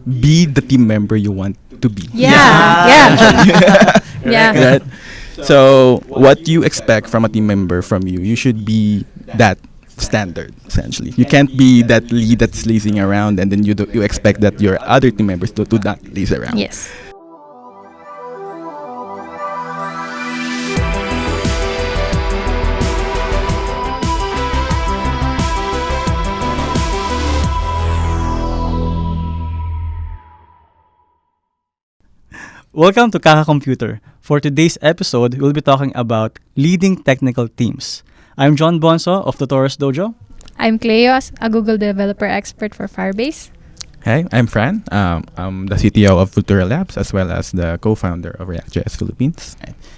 be the team member you want to be. Yeah. Right? So what you expect from a team member from you, you should be that standard essentially. You can't be that lead that's lazing around and then you expect that your other team members to not laze around. Yes. Welcome to Kakacomputer. For today's episode, we'll be talking about leading technical teams. I'm John Bonso of Tutorials Dojo. I'm Cleo, a Google developer expert for Firebase. Hi, I'm Fran. I'm the CTO of Futura Labs as well as the co-founder of React.js Philippines.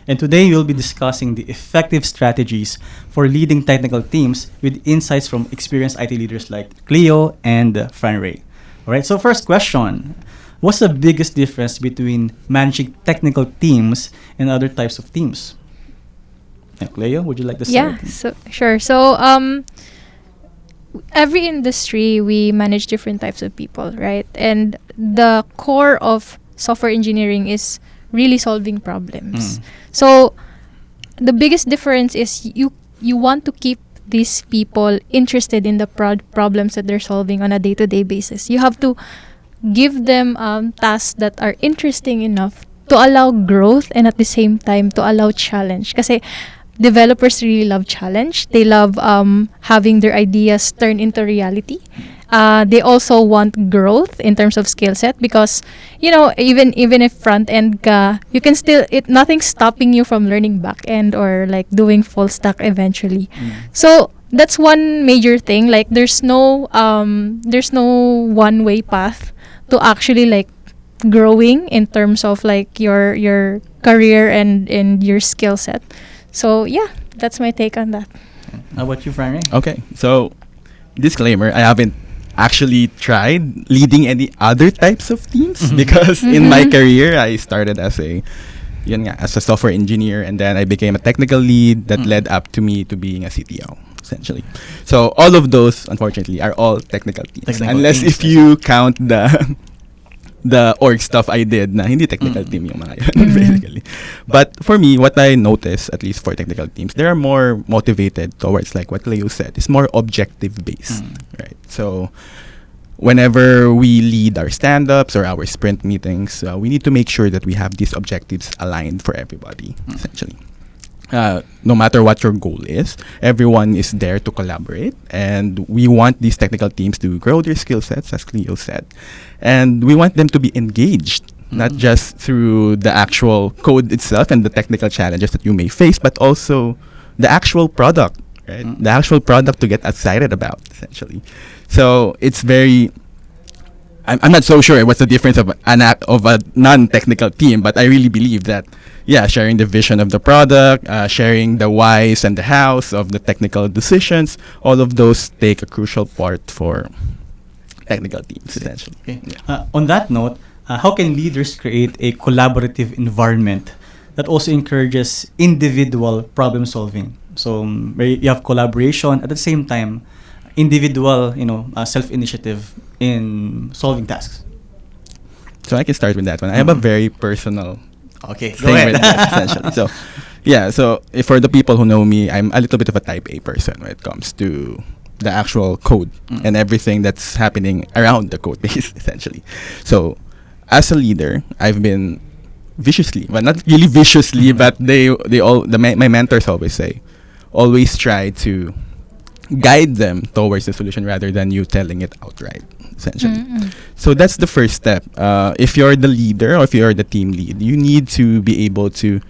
And today, we'll be discussing the effective strategies for leading technical teams with insights from experienced IT leaders like Cleo and Fran Ray. All right, so first question. What's the biggest difference between managing technical teams and other types of teams? Cleo, would you like to start? Yeah, sure. So, every industry, we manage different types of people, right? And the core of software engineering is really solving problems. So, the biggest difference is you want to keep these people interested in the problems that they're solving on a day-to-day basis. You have to give them tasks that are interesting enough to allow growth and at the same time to allow challenge. Kasi developers really love challenge. They love having their ideas turn into reality. They also want growth in terms of skill set because, even if front end ka, you can still, nothing's stopping you from learning back end or like doing full stack eventually. So that's one major thing. Like there's no one way path to actually like growing in terms of like your career and your skill set. So yeah, that's my take on that. How about you, Fran Ray? Okay, so disclaimer, I haven't actually tried leading any other types of teams because in my career, I started as a software engineer and then I became a technical lead that led up to me to being a CTO. Essentially. So all of those, unfortunately, are all technical teams. Unless if you count the org stuff I did na hindi technical team yung mga yun, basically. But for me, what I notice, at least for technical teams, they are more motivated towards, like what Leo said, it's more objective-based, right? So whenever we lead our stand-ups or our sprint meetings, we need to make sure that we have these objectives aligned for everybody, essentially. No matter what your goal is, everyone is there to collaborate, and we want these technical teams to grow their skill sets, as Cleo said, and we want them to be engaged, not just through the actual code itself and the technical challenges that you may face, but also the actual product, right? The actual product to get excited about, essentially. So it's very... I'm not so sure what's the difference of a non-technical team, but I really believe that, sharing the vision of the product, sharing the whys and the hows of the technical decisions, all of those take a crucial part for technical teams, essentially. Okay. On that note, how can leaders create a collaborative environment that also encourages individual problem solving? So where you have collaboration at the same time, individual, self-initiative in solving tasks. So I can start with that one. I have a very personal thing with that, essentially. So for the people who know me, I'm a little bit of a type A person when it comes to the actual code and everything that's happening around the code base, essentially. So as a leader, I've been viciously, well, not really viciously, but my mentors always say, always try to guide them towards the solution rather than you telling it outright, essentially. So that's the first step. If you're the leader or if you're the team lead, you need to be able to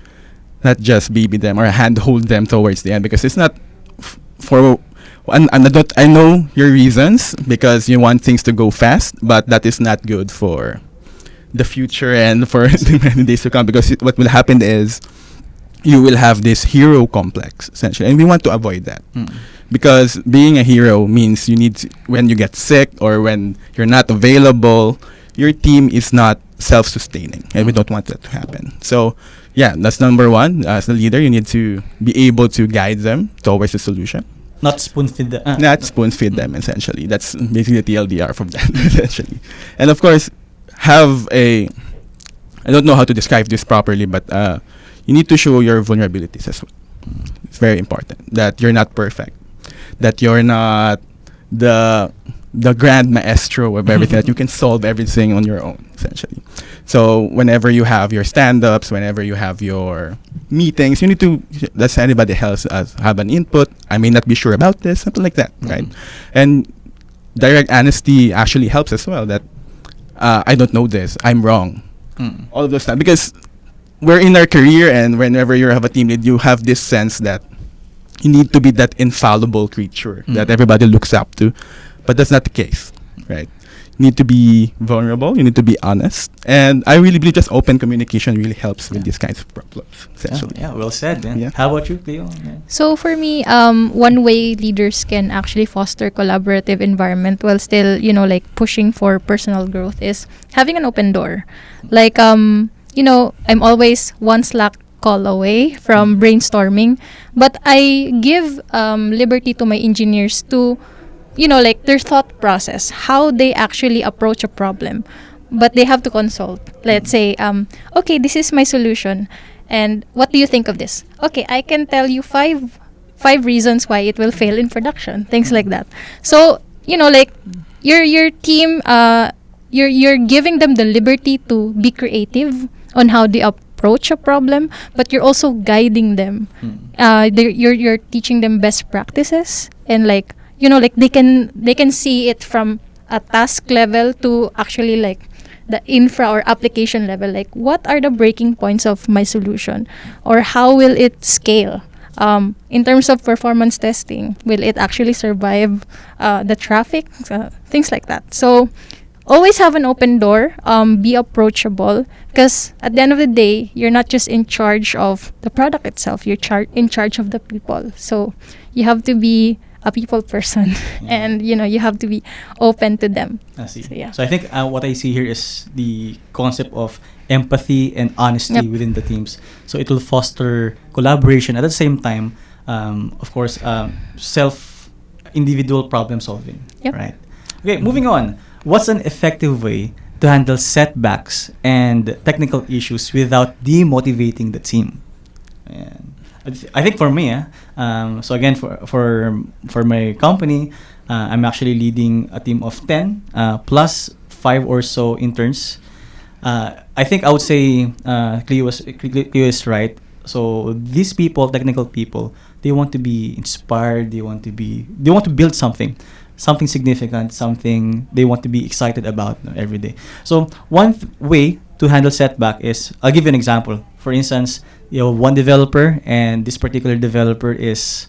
not just baby them or handhold them towards the end, because it's not I know your reasons because you want things to go fast, but that is not good for the future and for the many days to come, because what will happen is you will have this hero complex, essentially, and we want to avoid that. Because being a hero means you need to, when you get sick or when you're not available, your team is not self-sustaining, and we don't want that to happen. So that's number one. As a leader, you need to be able to guide them towards the solution. Not spoon-feed them. Not spoon-feed them, essentially. That's basically the TLDR from that, essentially. And of course, have a, I don't know how to describe this properly, but you need to show your vulnerabilities as well. It's very important that you're not perfect, that you're not the grand maestro of everything, that you can solve everything on your own, essentially. So whenever you have your stand-ups, whenever you have your meetings, you need to let anybody else have an input. I may not be sure about this, something like that, right? And direct honesty actually helps as well, that I don't know this, I'm wrong. All of those stuff, because we're in our career, and whenever you have a team lead, you have this sense that you need to be that infallible creature that everybody looks up to, but that's not the case, right? You need to be vulnerable, you need to be honest, and I really believe just open communication really helps with these kinds of problems, essentially. Yeah, well said, man. Yeah. How about you, Cleo? Yeah. So for me, one way leaders can actually foster collaborative environment while still, like pushing for personal growth is having an open door. Like, I'm always one Slack call away from brainstorming, but I give liberty to my engineers to, like their thought process, how they actually approach a problem. But they have to consult. Let's say, okay, this is my solution. And what do you think of this? Okay, I can tell you five reasons why it will fail in production. Things like that. So, like your team, you're giving them the liberty to be creative on how they approach a problem, but you're also guiding them. You're teaching them best practices, and like they can see it from a task level to actually like the infra or application level, like what are the breaking points of my solution, or how will it scale in terms of performance testing, will it actually survive the traffic, things like that. So always have an open door, be approachable, because at the end of the day, you're not just in charge of the product itself, you're in charge of the people. So you have to be a people person, and you have to be open to them. I see. So, yeah. So I think what I see here is the concept of empathy and honesty within the teams. So it will foster collaboration at the same time, of course, individual problem solving. Yep. Right. Okay, moving on. What's an effective way to handle setbacks and technical issues without demotivating the team? And I think for me, so again, for my company, I'm actually leading a team of 10 plus 5 or so interns. I think I would say Cleo is right. So these people, technical people, they want to be inspired. They want to build something significant, something they want to be excited about every day. So one way to handle setback is, I'll give you an example. For instance, you have one developer, and this particular developer is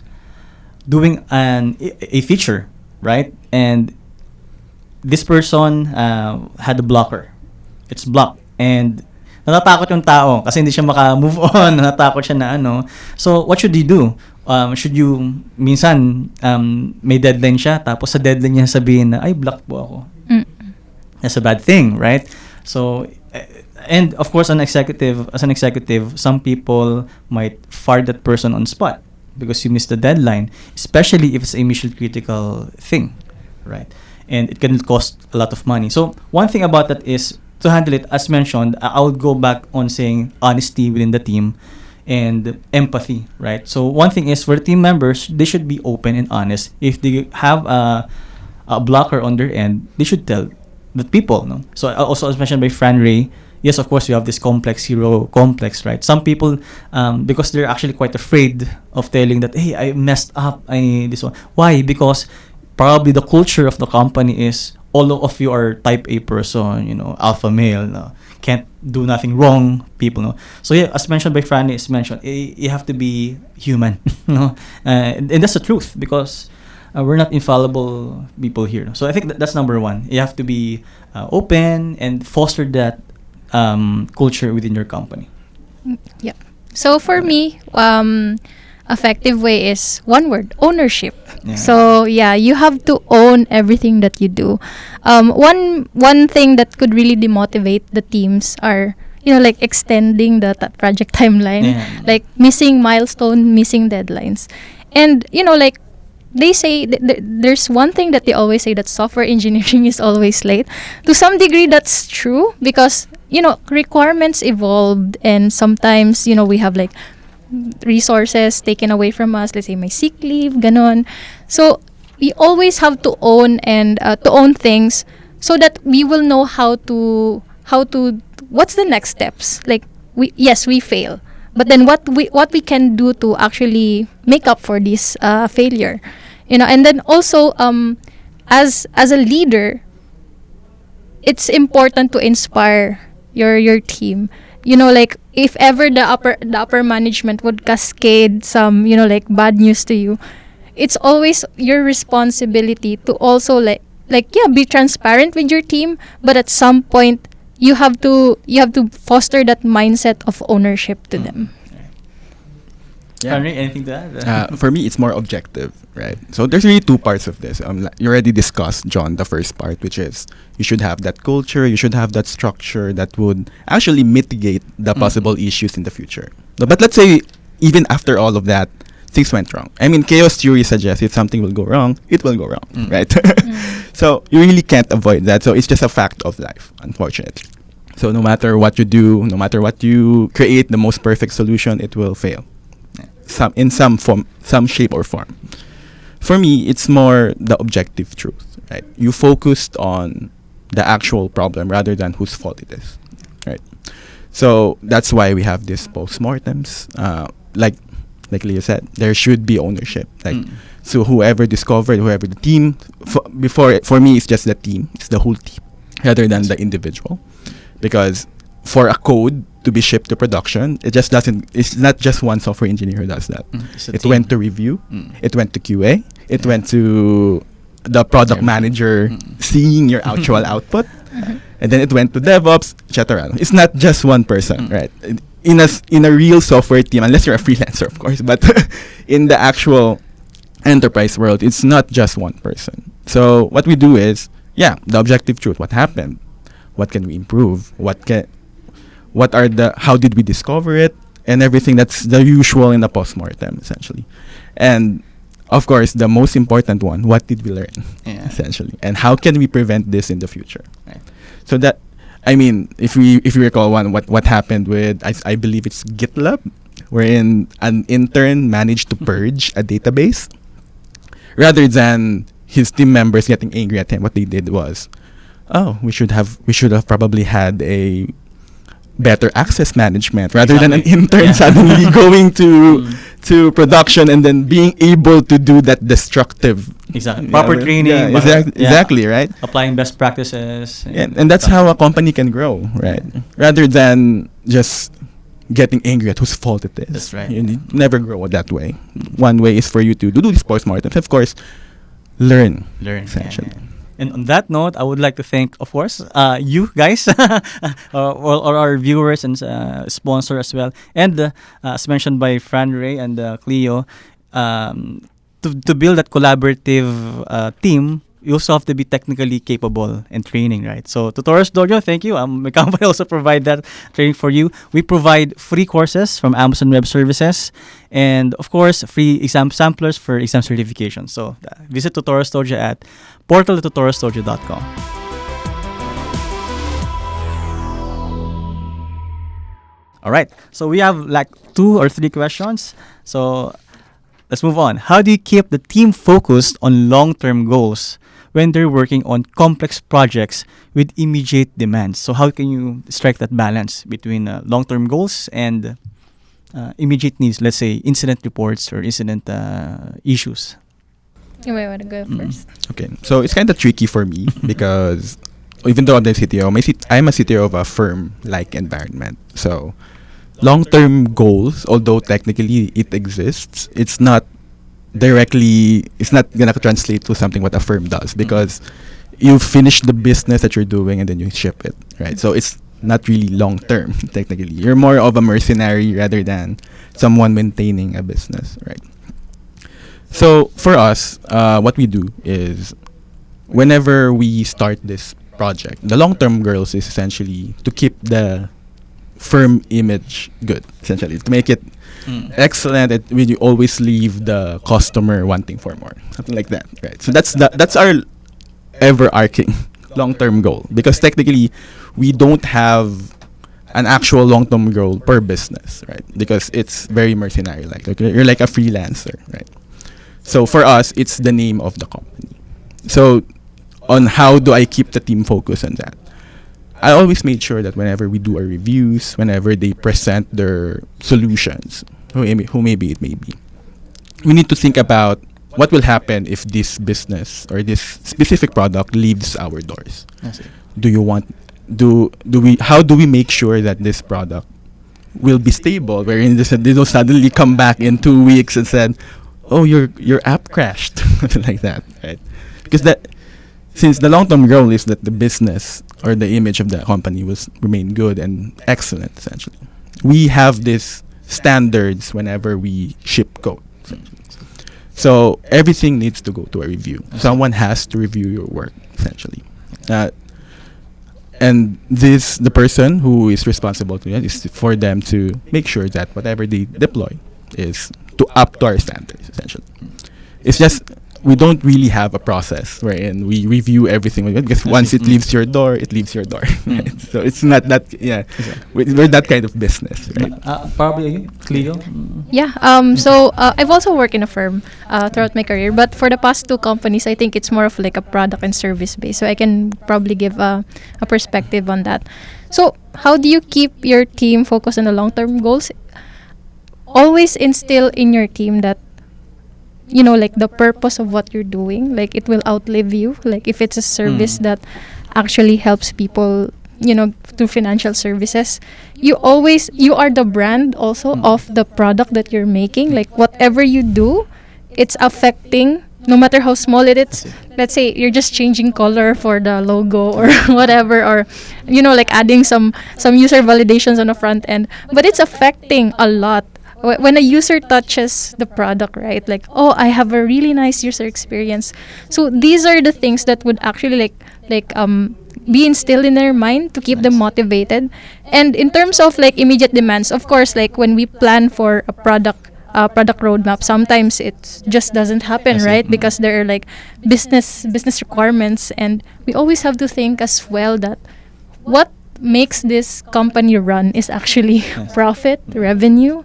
doing a feature, right? And this person had a blocker. It's blocked, and natatakot yung tao kasi hindi siya maka-move on. Natatakot siya na ano. So what should you do? Should you, minsan may deadline siya, tapos sa deadline niya sabihin na, ay, blocked po ako. That's a bad thing, right? So and of course, as an executive, some people might fire that person on spot because you missed the deadline, especially if it's a mission critical thing, right? And it can cost a lot of money. So one thing about that is, to handle it, as mentioned, I would go back on saying honesty within the team and empathy, right? So one thing is, for team members, they should be open and honest. If they have a blocker on their end, they should tell the people, no? So also, as mentioned by Fran Ray, yes, of course, we have this hero complex, right? Some people, because they're actually quite afraid of telling that, hey, I messed up, this one. Why? Because probably the culture of the company is, all of you are type A person, alpha male, no? Can't do nothing wrong, people, no? So yeah, as mentioned by Franny, you have to be human, no? And that's the truth, because we're not infallible people here. So I think that's number one. You have to be open and foster that culture within your company. Yep. So for me, effective way is one word: ownership. Yeah. So you have to own everything that you do. One thing that could really demotivate the teams are, like extending the project timeline, like missing milestone, missing deadlines, and like they say there's one thing that they always say, that software engineering is always late. To some degree, that's true, because requirements evolved, and sometimes we have like resources taken away from us. Let's say my sick leave, ganon. So we always have to own and to own things, so that we will know how to what's the next steps. Like we fail, but then what we can do to actually make up for this failure, and then also as a leader, it's important to inspire your team. Like if ever the upper management would cascade some like bad news to you, it's always your responsibility to also be transparent with your team, but at some point you have to foster that mindset of ownership to them. Yeah. Henry, anything to add? For me, it's more objective, right? So there's really two parts of this. You already discussed, John, the first part, which is you should have that culture, you should have that structure that would actually mitigate the possible issues in the future. But let's say even after all of that, things went wrong. I mean, chaos theory suggests if something will go wrong, it will go wrong, right? So you really can't avoid that. So it's just a fact of life, unfortunately. So no matter what you do, no matter what you create, the most perfect solution, it will fail. In some form, some shape or form. For me, it's more the objective truth, right? You focused on the actual problem rather than whose fault it is, right? So that's why we have these postmortems. Like Leo said, there should be ownership. So whoever discovered, whoever the team, for me, it's just the team. It's the whole team rather than the individual. Because for a code to be shipped to production, it's not just one software engineer who does that. It went to review, it went to QA, it went to the product manager seeing your actual output, and then it went to DevOps, etc. It's not just one person, right? In a real software team, unless you're a freelancer, of course, but in the actual enterprise world, it's not just one person. So what we do is, the objective truth, what happened, what can we improve, how did we discover it, and everything. That's the usual in a postmortem, essentially. And of course, the most important one, what did we learn, essentially, and how can we prevent this in the future? Right. So that, I mean, if we recall what happened with, I believe it's GitLab, wherein an intern managed to purge a database, rather than his team members getting angry at him. What they did was, we should have probably had a better access management rather than an intern suddenly going to production and then being able to do that destructive proper training, exactly, right? Applying best practices, and that's how a company can grow, right? Rather than just getting angry at whose fault it is. That's right. You never grow that way. One way is for you to do these postmortems, of course, learn essentially. And on that note, I would like to thank, of course, you guys, or our viewers and sponsor as well. And as mentioned by Fran Ray and Cleo, to build that collaborative team, you also have to be technically capable and training, right? So Tutorials Dojo, thank you. My company also provide that training for you. We provide free courses from Amazon Web Services, and of course, free exam samplers for exam certification. So visit Tutorials Dojo at portal.tutorialsdojo.com. All right. So we have like 2 or 3 questions. So let's move on. How do you keep the team focused on long-term goals when they're working on complex projects with immediate demands? So how can you strike that balance between long-term goals and immediate needs, let's say incident reports or incident issues? You might want to go first. Okay, so it's kind of tricky for me because even though I'm the CTO, I'm a CTO of a firm-like environment. So long-term goals, although technically it exists, it's not going to translate to something what a firm does, because you finish the business that you're doing and then you ship it, right? So it's not really long-term, technically. You're more of a mercenary rather than someone maintaining a business, right? So for us, what we do is whenever we start this project, the long-term goals is essentially to keep the firm image good, essentially, to make it excellent. When you always leave the customer wanting for more, something like that, right? So that's our ever-arching long-term goal, because technically we don't have an actual long-term goal per business, right? Because it's very mercenary-like. Like you're like a freelancer, right? So for us, it's the name of the company. So on how do I keep the team focused on that? I always made sure that whenever we do our reviews, whenever they present their solutions, who maybe it may be, we need to think about what will happen if this business or this specific product leaves our doors. Do you want how do we make sure that this product will be stable, wherein they don't suddenly come back in 2 weeks and said, oh, your app crashed, something like that, right? Because that, since the long-term goal is that the business or the image of the company will remain good and excellent, essentially, we have these standards whenever we ship code. So everything needs to go to a review. Someone has to review your work, essentially. And the person who is responsible to it is for them to make sure that whatever they deploy is up to our standards, essentially. It's just we don't really have a process wherein we review everything, because once it leaves your door, it leaves your door. Right? So it's not that, we're that kind of business, right? Probably Cleo. Yeah. So I've also worked in a firm throughout my career, but for the past two companies, I think it's more of like a product and service base. So I can probably give a perspective on that. So how do you keep your team focused on the long-term goals? Always instill in your team that, like the purpose of what you're doing, like it will outlive you. Like if it's a service that actually helps people, through financial services, you are the brand also of the product that you're making. Like whatever you do, it's affecting, no matter how small it is. Let's say you're just changing color for the logo or whatever, or like adding some user validations on the front end, but it's affecting a lot. When a user touches the product, right? Like, oh, I have a really nice user experience. So these are the things that would actually be instilled in their mind to keep them motivated. And in terms of like immediate demands, of course, like when we plan for a product roadmap, sometimes it just doesn't happen, right? Because there are like business requirements, and we always have to think as well that what makes this company run is actually profit, revenue.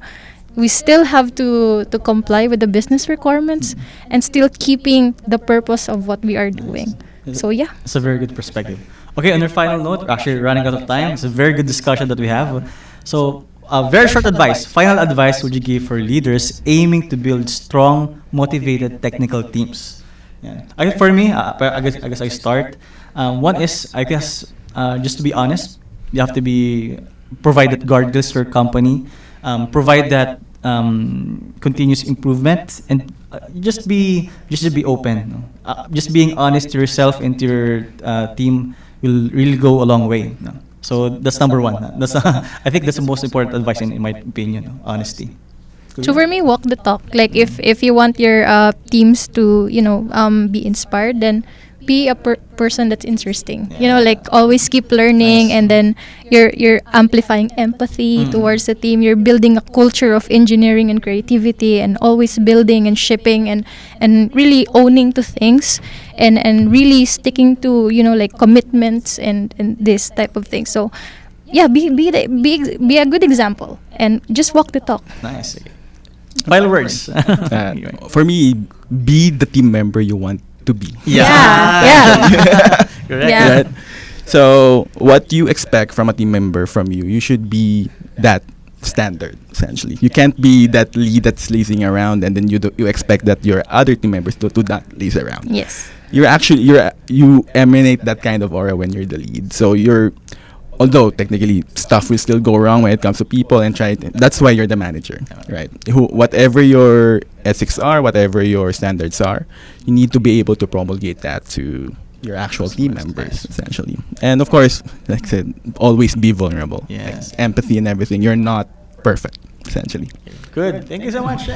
We still have to comply with the business requirements and still keeping the purpose of what we are doing. So yeah. It's a very good perspective. Okay, on your final note, we're actually running out of time. It's a very good discussion that we have. So, very short advice. Final advice would you give for leaders aiming to build strong, motivated technical teams? Yeah. For me, I guess I start. One is, I guess, just to be honest, you have to provide that guardrails for your company. Provide that continuous improvement, and just be open. Just being honest to yourself and to your team will really go a long way. So that's number one. I think that's the most important advice in my opinion. Honesty. So for me, walk the talk. Like if you want your teams to be inspired, then be a person that's interesting. Like always keep learning, and then you're amplifying empathy towards the team. You're building a culture of engineering and creativity, and always building and shipping and really owning to things, and really sticking to like commitments and this type of thing. So yeah, be a good example and just walk the talk. Nice. Final words. For me, be the team member you want to be. Yeah. Correct. Yeah. Right? So what you expect from a team member from you should be that standard, essentially. You can't be that lead that's lazing around, and then you expect that your other team members do not laze around. Yes. You emanate that kind of aura when you're the lead. So although technically stuff will still go wrong when it comes to people, and that's why you're the manager, right? Whatever your ethics are, whatever your standards are, you need to be able to promulgate that to your actual team members, essentially. And of course, like I said, always be vulnerable. Yes. Like, empathy and everything. You're not perfect, essentially. Good. Thank you so much.